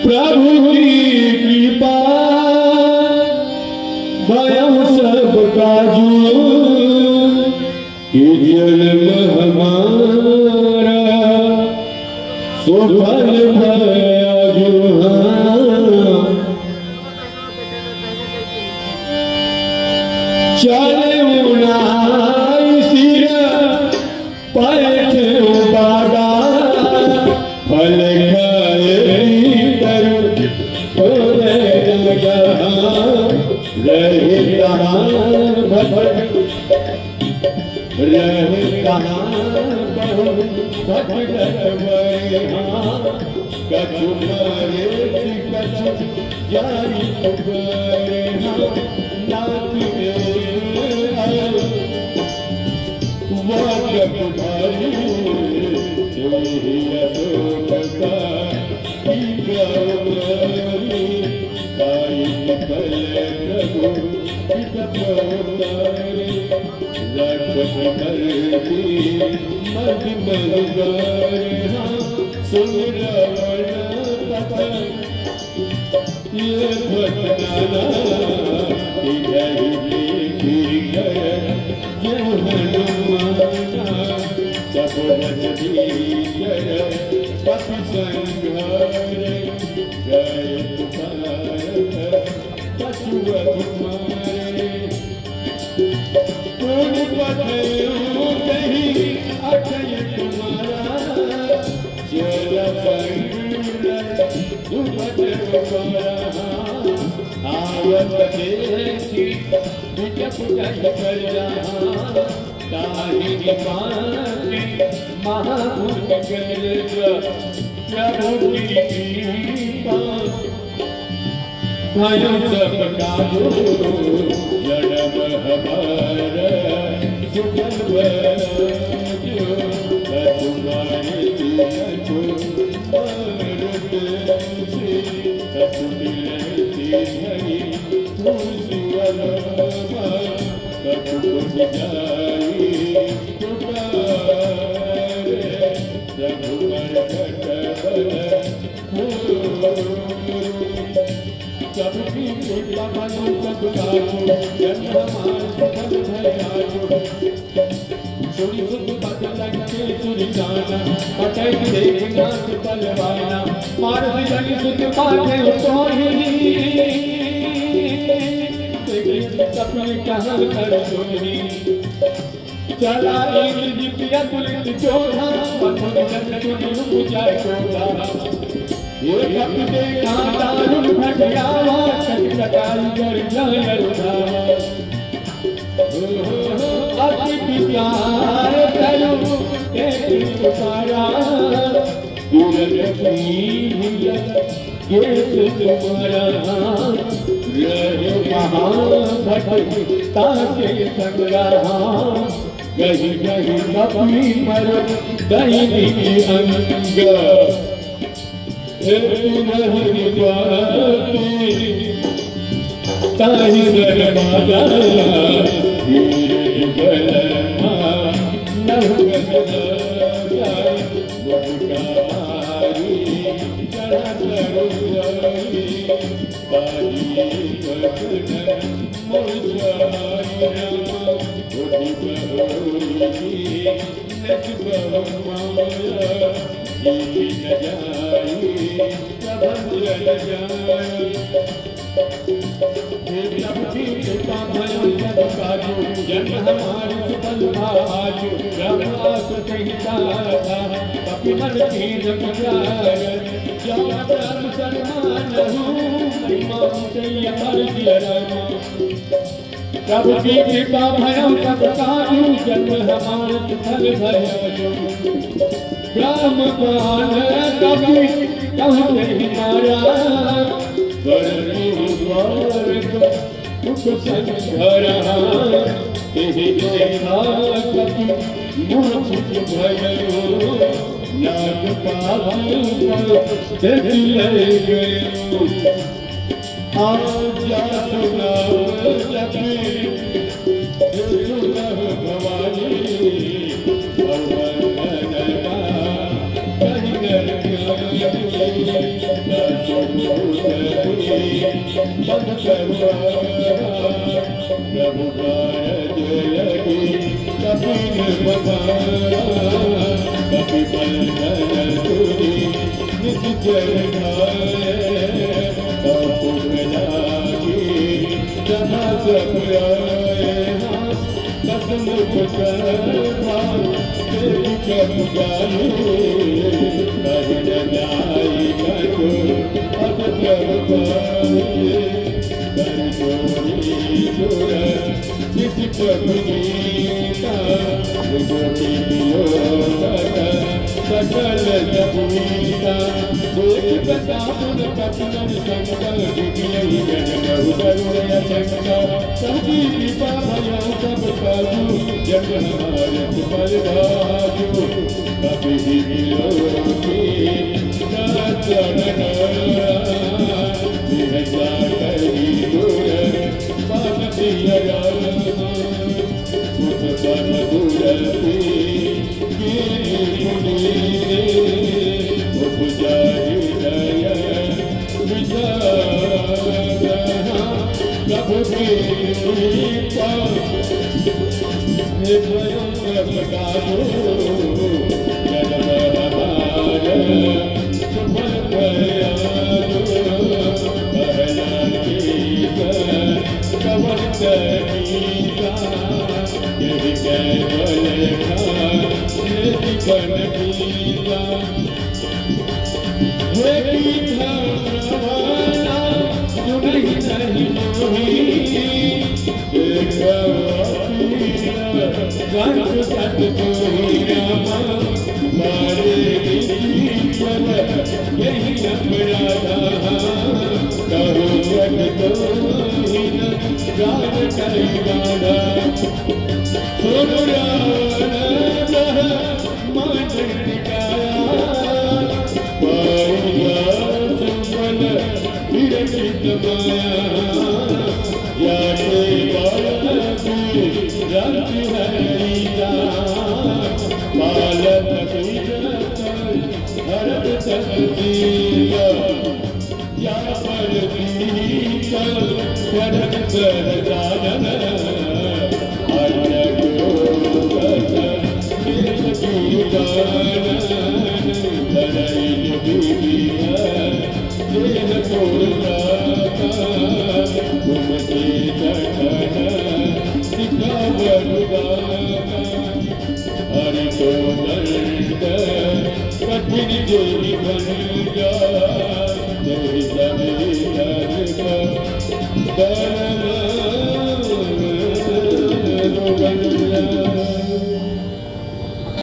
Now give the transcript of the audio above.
प्रभु की कृपा भयम सब काजू कि जन्म हमारा सुफल भयाजू। चले उनाई सिर पैठ बागा फल कछु मारे कछु जारी ये भटकाना चला जिपिया तुलित चोरा ये कपड़े कांतारुण भटियावा कटकटाई कर जायरुदा अति प्यार करूं तेरी पुकारा दुर्लभ ये तुम्हारा रहे महाभटता के संग्रहा कहीं कहीं अपनी मर दैनी अंग नहीं ताही सरमादा प्रभु की कृपा भयम सब काजू जन्म हमारे सुफल भयाजू। ग्राम गान कभी कहते मारा सुख संघरा कभी मूर्छ भयो नाग पावन ले गयो आजा सुनाओ जपी सुनह भवानी और वंदना कहीं प्रभु कारज लगी कपिल बखारा कपि बल तुरी निज चरणाए अपुर लागी जहाँ सब आए कसम करवा तेरी कब जाए कहीं न जाई करो अब प्रभु जिस प्रभु गीता गोपी सकल जगीता देख प्रताप कपिन शंकर विजयी जन बहु शंकर सभी कृपा भयो सब काजू जग हमारे सुफल भाजू कभी मिलो चरण या पर